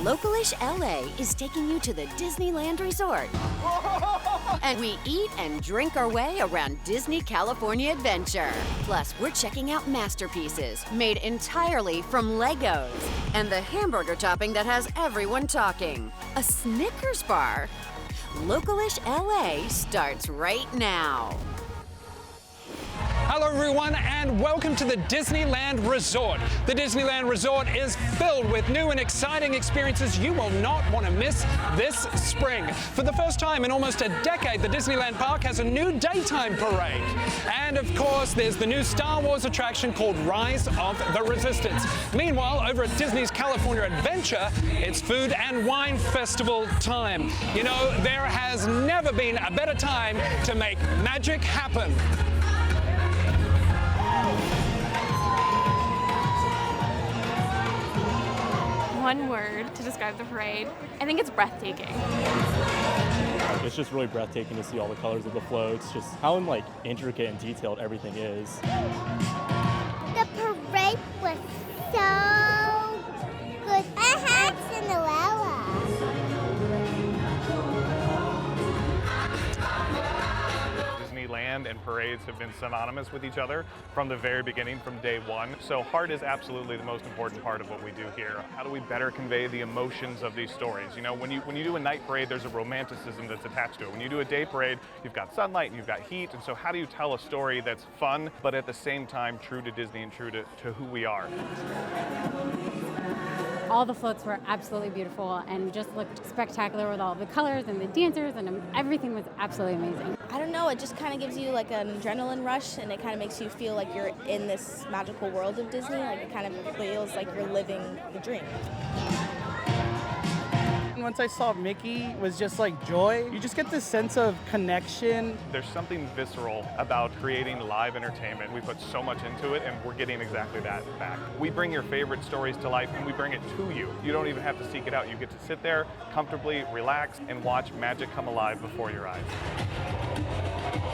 Localish LA is taking you to the Disneyland Resort. And we eat and drink our way around Disney California Adventure. Plus, we're checking out masterpieces made entirely from Legos. And the hamburger topping that has everyone talking. A Snickers bar. Localish LA starts right now. Hello everyone and welcome to the Disneyland Resort. The Disneyland Resort is filled with new and exciting experiences you will not want to miss this spring. For the first time in almost a decade, the Disneyland Park has a new daytime parade. And of course, there's the new Star Wars attraction called Rise of the Resistance. Meanwhile, over at Disney's California Adventure, it's Food and Wine Festival time. You know, there has never been a better time to make magic happen. One word to describe the parade, I think it's breathtaking. It's just really breathtaking to see all the colors of the floats, just how intricate and detailed everything is. The parade was so good. I had Cinderella. Disneyland and parades have been synonymous with each other from the very beginning, from day one. So heart is absolutely the most important part of what we do here. How do we better convey the emotions of these stories? You know, when you do a night parade, there's a romanticism that's attached to it. When you do a day parade, you've got sunlight and you've got heat. And so how do you tell a story that's fun, but at the same time true to Disney and true to who we are? All the floats were absolutely beautiful and just looked spectacular with all the colors and the dancers, and everything was absolutely amazing. I don't know, it just kind of gives you like an adrenaline rush, and it kind of makes you feel like you're in this magical world of Disney. Like it kind of feels like you're living the dream. Once I saw Mickey, it was just like joy. You just get this sense of connection. There's something visceral about creating live entertainment. We put so much into it and we're getting exactly that back. We bring your favorite stories to life and we bring it to you. You don't even have to seek it out. You get to sit there, comfortably relax, and watch magic come alive before your eyes.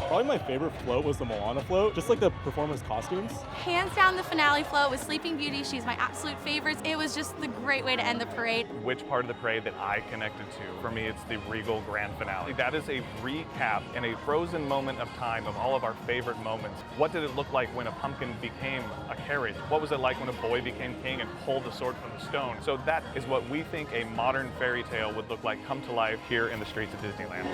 Probably my favorite float was the Moana float, just like the performance costumes. Hands down, the finale float with Sleeping Beauty. She's my absolute favorite. It was just the great way to end the parade. Which part of the parade that I connected to? For me, it's the regal grand finale. That is a recap and a frozen moment of time of all of our favorite moments. What did it look like when a pumpkin became a carriage? What was it like when a boy became king and pulled the sword from the stone? So that is what we think a modern fairy tale would look like come to life here in the streets of Disneyland.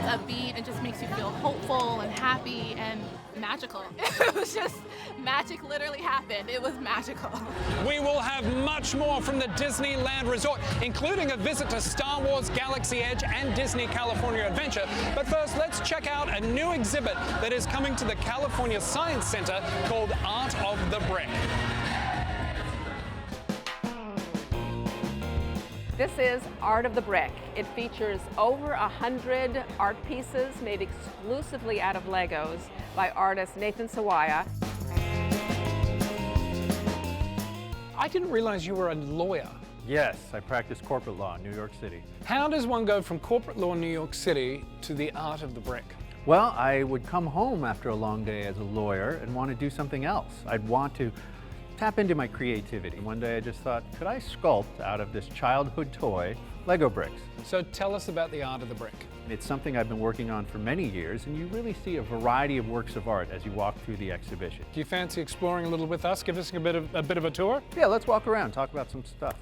Upbeat, it just makes you feel hopeful and happy and magical. It was just magic literally happened. It was magical. We will have much more from the Disneyland Resort, including a visit to Star Wars Galaxy Edge and Disney California Adventure. But first, let's check out a new exhibit that is coming to the California Science Center called Art of the Brick. This is Art of the Brick. It features over 100 art pieces made exclusively out of Legos by artist Nathan Sawaya. I didn't realize you were a lawyer. Yes, I practice corporate law in New York City. How does one go from corporate law in New York City to the art of the brick? Well, I would come home after a long day as a lawyer and want to do something else. I'd want to tap into my creativity. One day I just thought, could I sculpt out of this childhood toy Lego bricks? So tell us about the art of the brick. It's something I've been working on for many years, and you really see a variety of works of art as you walk through the exhibition. Do you fancy exploring a little with us? Give us a bit of a tour? Yeah, let's walk around, talk about some stuff.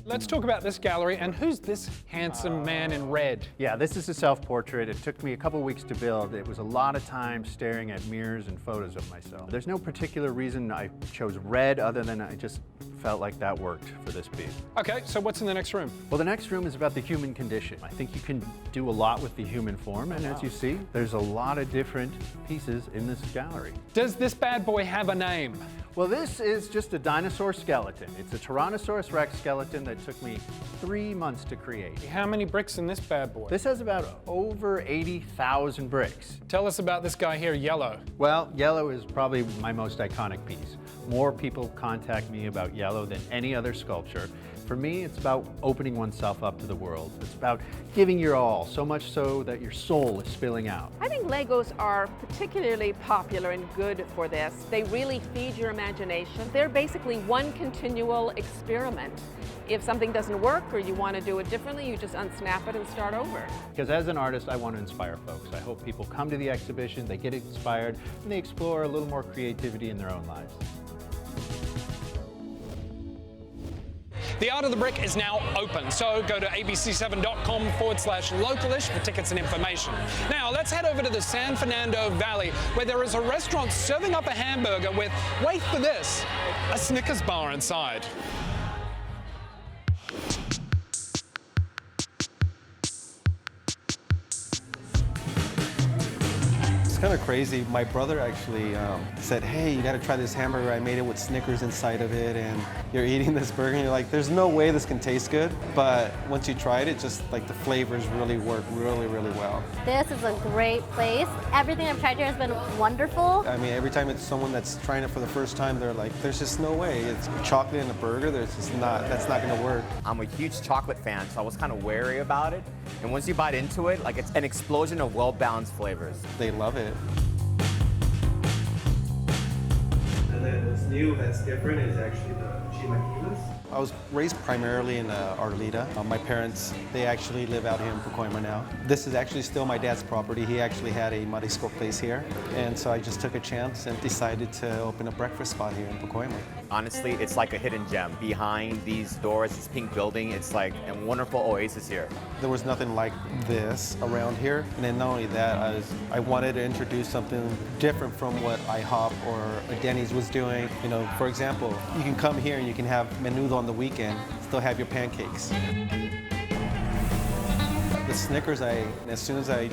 Let's talk about this gallery, and who's this handsome man in red? Yeah, this is a self-portrait. It took me a couple weeks to build. It was a lot of time staring at mirrors and photos of myself. There's no particular reason I chose red other than I just felt like that worked for this piece. Okay, so what's in the next room? Well, the next room is about the human condition. I think you can do a lot with the human form, and as you see, there's a lot of different pieces in this gallery. Does this bad boy have a name? Well, this is just a dinosaur skeleton. It's a Tyrannosaurus Rex skeleton that took me 3 months to create. How many bricks in this bad boy? This has about over 80,000 bricks. Tell us about this guy here, Yellow. Well, Yellow is probably my most iconic piece. More people contact me about Yellow than any other sculpture. For me, it's about opening oneself up to the world. It's about giving your all, so much so that your soul is spilling out. I think Legos are particularly popular and good for this. They really feed your imagination. They're basically one continual experiment. If something doesn't work or you want to do it differently, you just unsnap it and start over. Because as an artist, I want to inspire folks. I hope people come to the exhibition, they get inspired, and they explore a little more creativity in their own lives. The Art of the Brick is now open, so go to abc7.com/localish for tickets and information. Now, let's head over to the San Fernando Valley, where there is a restaurant serving up a hamburger with, wait for this, a Snickers bar inside. It's kind of crazy. My brother actually said, hey, you got to try this hamburger. I made it with Snickers inside of it, and you're eating this burger, and you're like, there's no way this can taste good. But once you tried it, just like the flavors really work really, really well. This is a great place. Everything I've tried here has been wonderful. I mean, every time it's someone that's trying it for the first time, they're like, there's just no way. It's chocolate in a burger. There's just not, that's not going to work. I'm a huge chocolate fan, so I was kind of wary about it. And once you bite into it, like it's an explosion of well-balanced flavors. They love it. And then what's new that's different is actually the chilaquiles. I was raised primarily in Arleta. My parents, they actually live out here in Pacoima now. This is actually still my dad's property. He actually had a marisco place here. And so I just took a chance and decided to open a breakfast spot here in Pacoima. Honestly, it's like a hidden gem. Behind these doors, this pink building, it's like a wonderful oasis here. There was nothing like this around here. And then not only that, I wanted to introduce something different from what IHOP or Denny's was doing. You know, for example, you can come here and you can have menudo on the weekend, still have your pancakes. The Snickers, as soon as I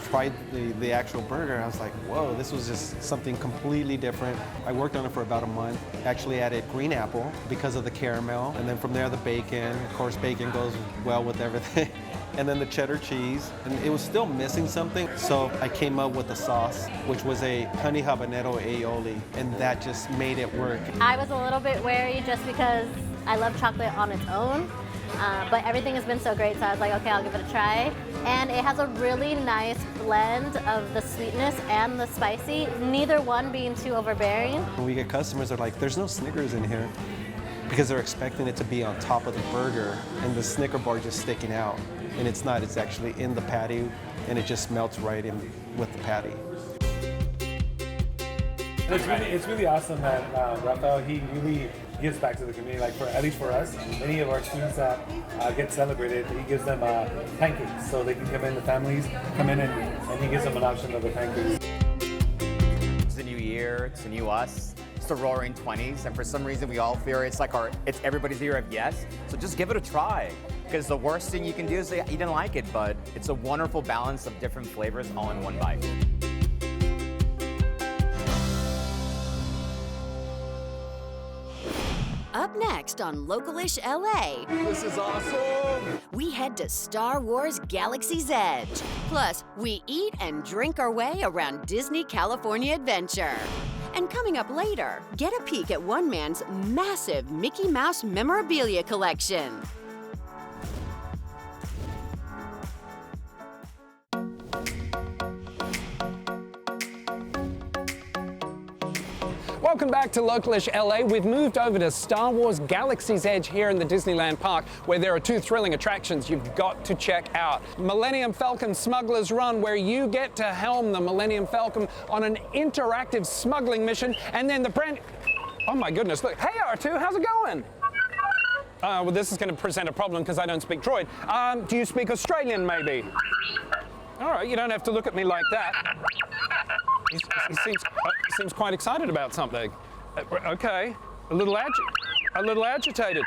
tried the actual burger, I was like, whoa, this was just something completely different. I worked on it for about a month. Actually added green apple because of the caramel, and then from there the bacon. Of course, bacon goes well with everything. And then the cheddar cheese, and it was still missing something. So I came up with a sauce, which was a honey habanero aioli, and that just made it work. I was a little bit wary just because I love chocolate on its own, but everything has been so great, so I was like, okay, I'll give it a try. And it has a really nice blend of the sweetness and the spicy, neither one being too overbearing. When we get customers, they're like, there's no Snickers in here, because they're expecting it to be on top of the burger, and the Snicker bar just sticking out. And it's not, it's actually in the patty, and it just melts right in with the patty. It's really awesome that Rafael, he really gives back to the community, like at least for us. Any of our students that get celebrated, he gives them pancakes, so they can come in, the families come in, and he gives them an option of the pancakes. It's a new year, it's a new us. It's the roaring 20s, and for some reason we all fear it's like it's everybody's year of yes. So just give it a try, because the worst thing you can do is say you didn't like it, but it's a wonderful balance of different flavors all in one bite. Up next on Localish LA. This is awesome! We head to Star Wars Galaxies Edge. Plus, we eat and drink our way around Disney California Adventure. And coming up later, get a peek at one man's massive Mickey Mouse memorabilia collection. Welcome back to Localish LA. We've moved over to Star Wars Galaxy's Edge here in the Disneyland Park, where there are two thrilling attractions you've got to check out. Millennium Falcon Smuggler's Run, where you get to helm the Millennium Falcon on an interactive smuggling mission, and then the brand... Oh my goodness, look. Hey R2, how's it going? Well, this is going to present a problem because I don't speak droid. Do you speak Australian, maybe? All right, you don't have to look at me like that. He seems quite excited about something. Okay, a little agitated.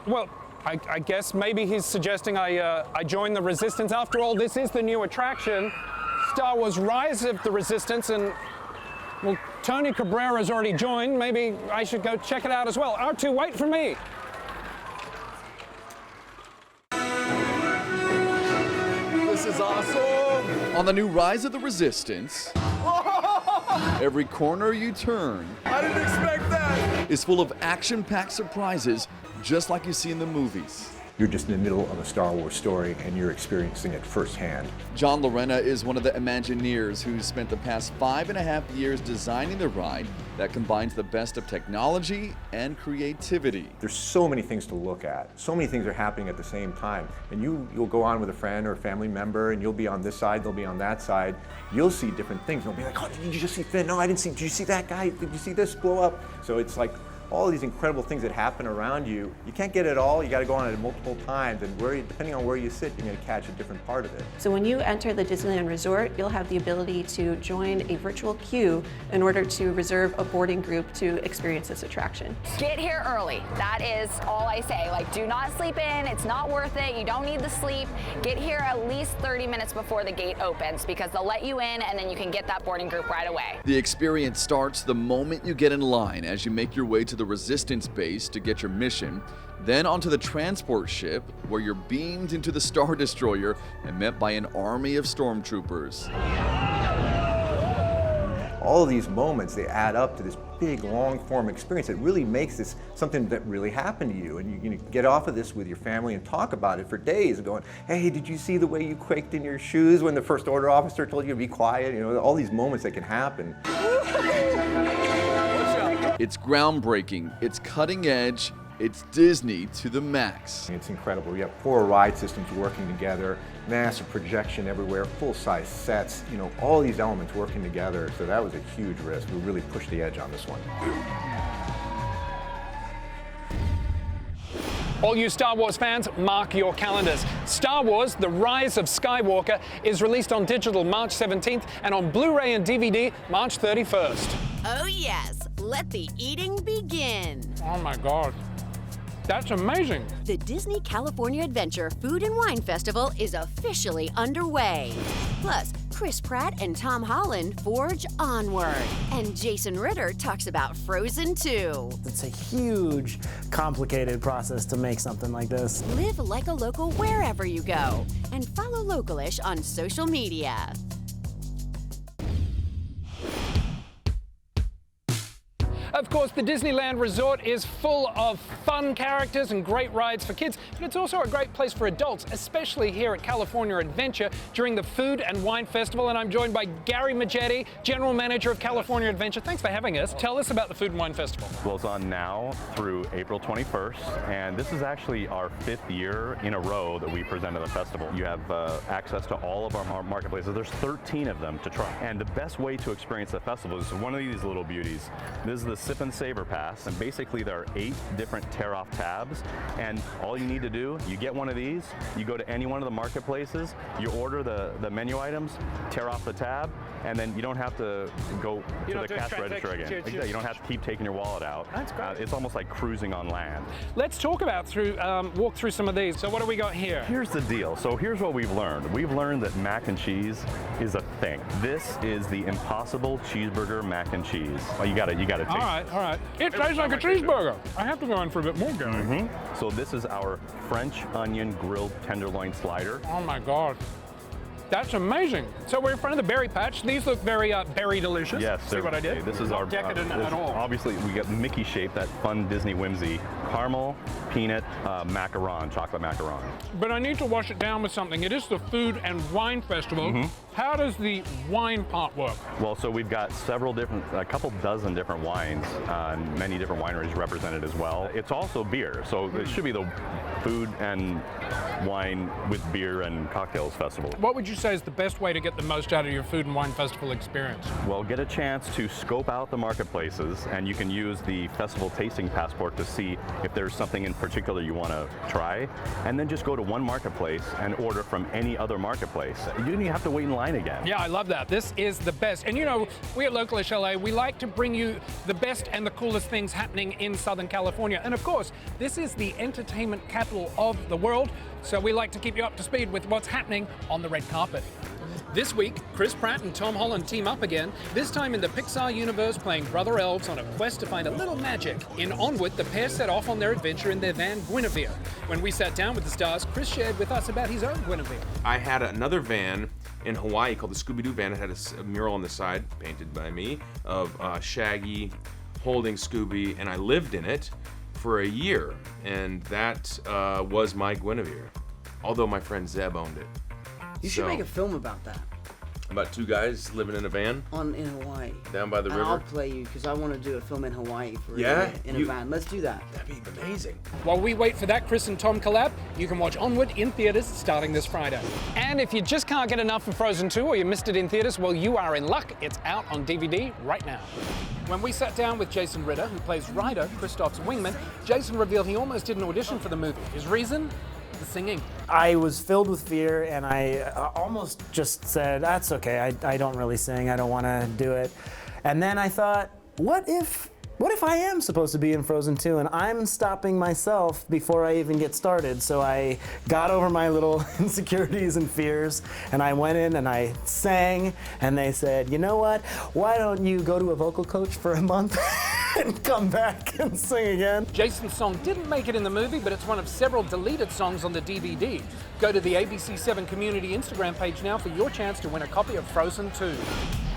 Well, I guess maybe he's suggesting I join the Resistance. After all, this is the new attraction, Star Wars Rise of the Resistance, and well, Tony Cabrera's already joined. Maybe I should go check it out as well. R2, wait for me. This is awesome! On the new Rise of the Resistance, every corner you turn, I didn't expect that, is full of action-packed surprises just like you see in the movies. You're just in the middle of a Star Wars story and you're experiencing it firsthand. John Lorena is one of the Imagineers who's spent the past 5.5 years designing the ride that combines the best of technology and creativity. There's so many things to look at. So many things are happening at the same time. And you'll go on with a friend or a family member and you'll be on this side, they'll be on that side. You'll see different things. They'll be like, oh, did you just see Finn? No, I didn't see, did you see that guy? Did you see this blow up? So it's like, all these incredible things that happen around you. You can't get it all, you gotta go on it multiple times, and depending on where you sit, you're gonna catch a different part of it. So when you enter the Disneyland Resort, you'll have the ability to join a virtual queue in order to reserve a boarding group to experience this attraction. Get here early. That is all I say. Like, do not sleep in, it's not worth it, you don't need the sleep. Get here at least 30 minutes before the gate opens because they'll let you in and then you can get that boarding group right away. The experience starts the moment you get in line as you make your way to the Resistance base to get your mission, then onto the transport ship where you're beamed into the Star Destroyer and met by an army of stormtroopers. All of these moments, they add up to this big, long-form experience that really makes this something that really happened to you. And you can get off of this with your family and talk about it for days, going, hey, did you see the way you quaked in your shoes when the First Order officer told you to be quiet? You know, all these moments that can happen. It's groundbreaking, it's cutting edge, it's Disney to the max. It's incredible. We have 4 ride systems working together, massive projection everywhere, full-size sets, you know, all these elements working together. So that was a huge risk. We really pushed the edge on this one. All you Star Wars fans, mark your calendars. Star Wars: The Rise of Skywalker is released on digital March 17th and on Blu-ray and DVD March 31st. Oh yes, let the eating begin. Oh my God. That's amazing. The Disney California Adventure Food and Wine Festival is officially underway. Plus, Chris Pratt and Tom Holland forge onward. And Jason Ritter talks about Frozen 2. It's a huge, complicated process to make something like this. Live like a local wherever you go. And follow Localish on social media. Of course, the Disneyland Resort is full of fun characters and great rides for kids, but it's also a great place for adults, especially here at California Adventure during the Food and Wine Festival. And I'm joined by Gary Magetti, General Manager of California Adventure. Thanks for having us. Tell us about the Food and Wine Festival. Well, it's on now through April 21st, and this is actually our 5th year in a row that we present at the festival. You have access to all of our marketplaces. There's 13 of them to try. And the best way to experience the festival is one of these little beauties. This is the Sip and Savor Pass, and basically there are 8 different tear-off tabs, and all you need to do, you get one of these, you go to any one of the marketplaces, you order the menu items, tear off the tab, and then you don't have to go to the cash register again. Exactly. You don't have to keep taking your wallet out. That's great. It's almost like cruising on land. Let's talk about walk through some of these. So what do we got here? Here's the deal. So here's what we've learned. We've learned that mac and cheese is a thing. This is the Impossible Cheeseburger mac and cheese. Oh, you got to taste it. All right. It tastes like a cheeseburger. I have to go in for a bit more, Gary. So this is our French onion grilled tenderloin slider. Oh my God. That's amazing. So we're in front of the berry patch. These look very berry delicious. Yes. See what I did? This is our decadent at all. Obviously, we got Mickey shape, that fun Disney whimsy. Caramel, peanut, macaron, chocolate macaron. But I need to wash it down with something. It is the Food and Wine Festival. How does the wine part work? Well, so we've got a couple dozen different wines, and many different wineries represented as well. It's also beer, so it should be the Food and Wine with Beer and Cocktails Festival. What would you say is the best way to get the most out of your Food and Wine Festival experience? Well, get a chance to scope out the marketplaces, and you can use the festival tasting passport to see if there's something in particular you want to try, and then just go to one marketplace and order from any other marketplace. You don't even have to wait in line again. Yeah, I love that. This is the best. And you know, we at Localish LA, we like to bring you the best and the coolest things happening in Southern California. And of course, this is the entertainment capital of the world, so we like to keep you up to speed with what's happening on the red carpet. This week, Chris Pratt and Tom Holland team up again, this time in the Pixar universe playing brother elves on a quest to find a little magic. In Onward, the pair set off on their adventure in their van Guinevere. When we sat down with the stars, Chris shared with us about his own Guinevere. I had another van in Hawaii called the Scooby-Doo van. It had a mural on the side, painted by me, of Shaggy holding Scooby, and I lived in it for a year, and that was my Guinevere, although my friend Zeb owned it. You should make a film about that. About two guys living in a van? In Hawaii. Down by the And river? I'll play you, because I want to do a film in Hawaii for in a van. Let's do that. That'd be amazing. While we wait for that Chris and Tom collab, you can watch Onward in theaters starting this Friday. And if you just can't get enough of Frozen 2 or you missed it in theaters, well, you are in luck. It's out on DVD right now. When we sat down with Jason Ritter, who plays Ryder, Kristoff's wingman, Jason revealed he almost did an audition for the movie. His reason? The singing. I was filled with fear, and I almost just said, that's okay, I don't really sing, I don't want to do it. And then I thought, what if I am supposed to be in Frozen 2 and I'm stopping myself before I even get started? So I got over my little insecurities and fears, and I went in and I sang, and they said, you know what, why don't you go to a vocal coach for a month and come back and sing again? Jason's song didn't make it in the movie, but it's one of several deleted songs on the DVD. Go to the ABC7 community Instagram page now for your chance to win a copy of Frozen 2.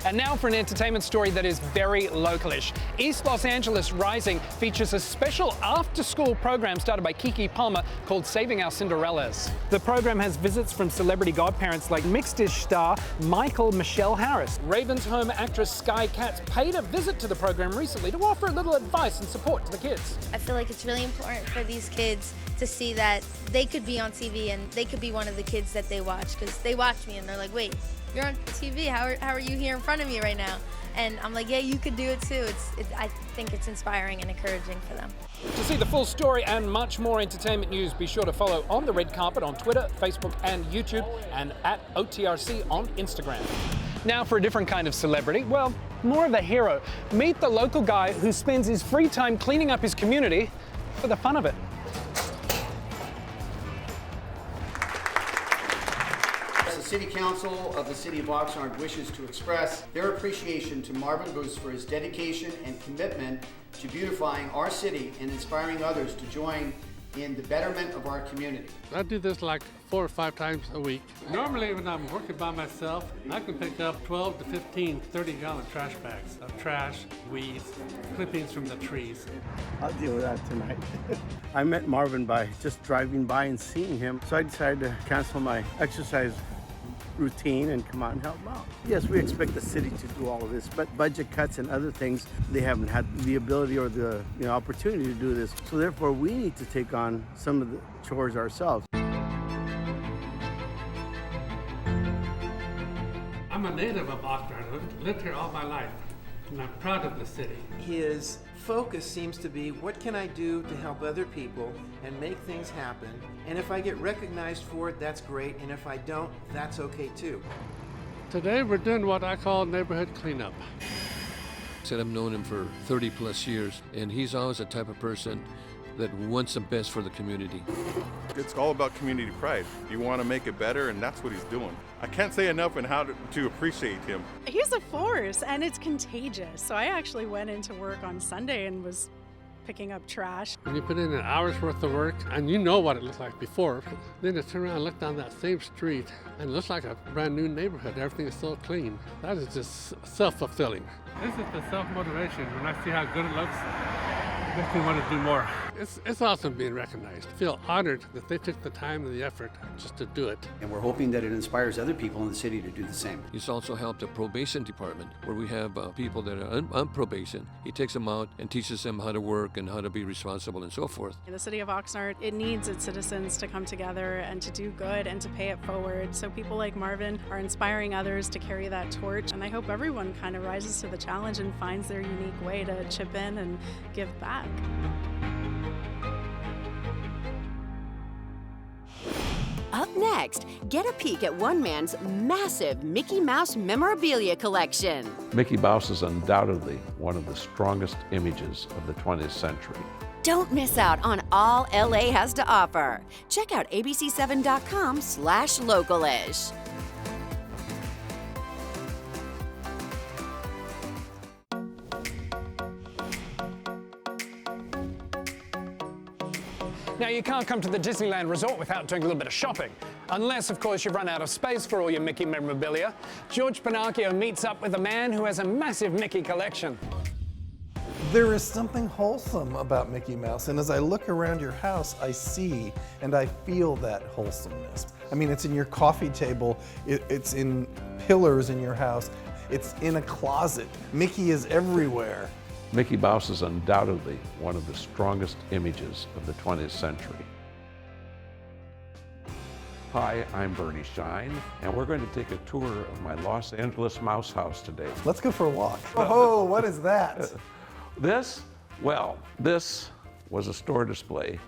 And now for an entertainment story that is very localish. East Los Angeles Rising features a special after-school program started by Keke Palmer called Saving Our Cinderellas. The program has visits from celebrity godparents like Mixed-ish star Michael Harris. Raven's home actress Sky Katz paid a visit to the program recently to offer a little advice and support to the kids. I feel like it's really important for these kids to see that they could be on TV and they could be one of the kids that they watch, because they watch me and they're like, wait, you're on TV, how are you here in front of me right now? And I'm like, yeah, you could do it too. I think it's inspiring and encouraging for them. To see the full story and much more entertainment news, be sure to follow On the Red Carpet on Twitter, Facebook and YouTube, and at OTRC on Instagram. Now for a different kind of celebrity, well, more of a hero. Meet the local guy who spends his free time cleaning up his community for the fun of it. The City Council of the City of Oxnard wishes to express their appreciation to Marvin Booth for his dedication and commitment to beautifying our city and inspiring others to join in the betterment of our community. I do this like 4 or 5 times a week. Normally when I'm working by myself, I can pick up 12 to 15 30-gallon trash bags of trash, weeds, clippings from the trees. I'll deal with that tonight. I met Marvin by just driving by and seeing him, so I decided to cancel my exercise routine and come out and help out. Yes, we expect the city to do all of this, but budget cuts and other things, they haven't had the ability or the opportunity to do this. So therefore, we need to take on some of the chores ourselves. I'm a native of Oxnard. I've lived here all my life, and I'm proud of the city. His focus seems to be, what can I do to help other people and make things happen? And if I get recognized for it, that's great. And if I don't, that's okay too. Today we're doing what I call neighborhood cleanup. I've known him for 30 plus years, and he's always the type of person that wants the best for the community. It's all about community pride. You want to make it better, and that's what he's doing. I can't say enough on how to appreciate him. He's a force, and it's contagious. So I actually went into work on Sunday and was picking up trash. When you put in an hour's worth of work, and you know what it looked like before, then you turn around and look down that same street, and it looks like a brand new neighborhood. Everything is so clean. That is just self-fulfilling. This is the self-motivation. When I see how good it looks, it makes me want to do more. It's awesome being recognized. I feel honored that they took the time and the effort just to do it. And we're hoping that it inspires other people in the city to do the same. He's also helped the probation department, where we have people that are on probation. He takes them out and teaches them how to work and how to be responsible and so forth. The city of Oxnard, it needs its citizens to come together and to do good and to pay it forward. So people like Marvin are inspiring others to carry that torch. And I hope everyone kind of rises to the challenge and finds their unique way to chip in and give back. Up next, get a peek at one man's massive Mickey Mouse memorabilia collection. Mickey Mouse is undoubtedly one of the strongest images of the 20th century. Don't miss out on all LA has to offer. Check out abc7.com/localish. Now, you can't come to the Disneyland Resort without doing a little bit of shopping. Unless, of course, you've run out of space for all your Mickey memorabilia. George Pinocchio meets up with a man who has a massive Mickey collection. There is something wholesome about Mickey Mouse, and as I look around your house, I see and I feel that wholesomeness. I mean, it's in your coffee table, it's in pillars in your house, it's in a closet. Mickey is everywhere. Mickey Mouse is undoubtedly one of the strongest images of the 20th century. Hi, I'm Bernie Shine, and we're going to take a tour of my Los Angeles Mouse house today. Let's go for a walk. Oh, what is that? This was a store display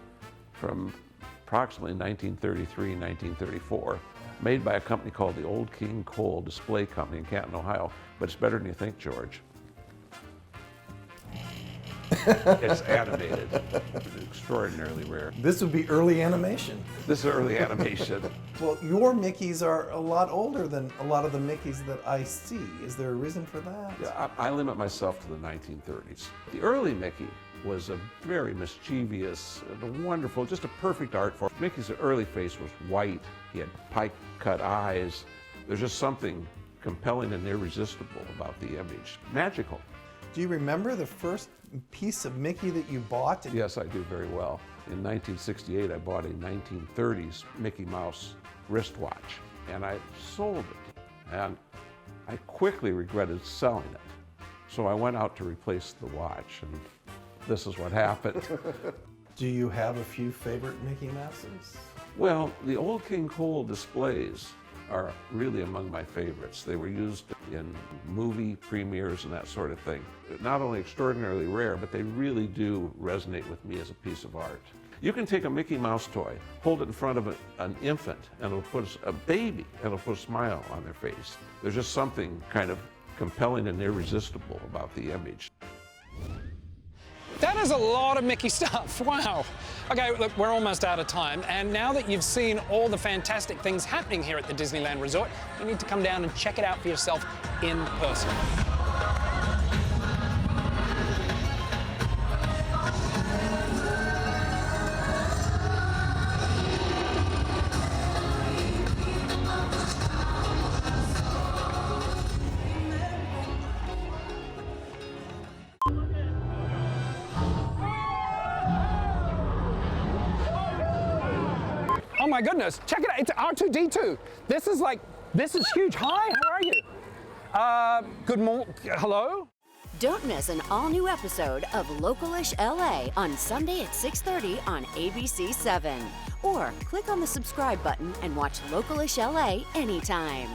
from approximately 1933, 1934, made by a company called the Old King Cole Display Company in Canton, Ohio, but it's better than you think, George. It's animated, extraordinarily rare. This would be early animation. This is early animation. Well, your Mickeys are a lot older than a lot of the Mickeys that I see. Is there a reason for that? Yeah, I limit myself to the 1930s. The early Mickey was a very mischievous and wonderful, just a perfect art form. Mickey's early face was white. He had pike-cut eyes. There's just something compelling and irresistible about the image. Magical. Do you remember the first piece of Mickey that you bought? Yes, I do very well. In 1968, I bought a 1930s Mickey Mouse wristwatch, and I sold it. And I quickly regretted selling it. So I went out to replace the watch, and this is what happened. Do you have a few favorite Mickey Mouses? Well, the Old King Cole displays are really among my favorites. They were used in movie premieres and that sort of thing. Not only extraordinarily rare, but they really do resonate with me as a piece of art. You can take a Mickey Mouse toy, hold it in front of an infant, and it'll put a baby, and it'll put a smile on their face. There's just something kind of compelling and irresistible about the image. That is a lot of Mickey stuff. Wow. Okay, look, we're almost out of time. And now that you've seen all the fantastic things happening here at the Disneyland Resort, you need to come down and check it out for yourself in person. Oh my goodness, check it out, it's R2-D2. This is huge. Hi, how are you? Good morning, hello? Don't miss an all-new episode of Localish LA on Sunday at 6:30 on ABC 7. Or click on the subscribe button and watch Localish LA anytime.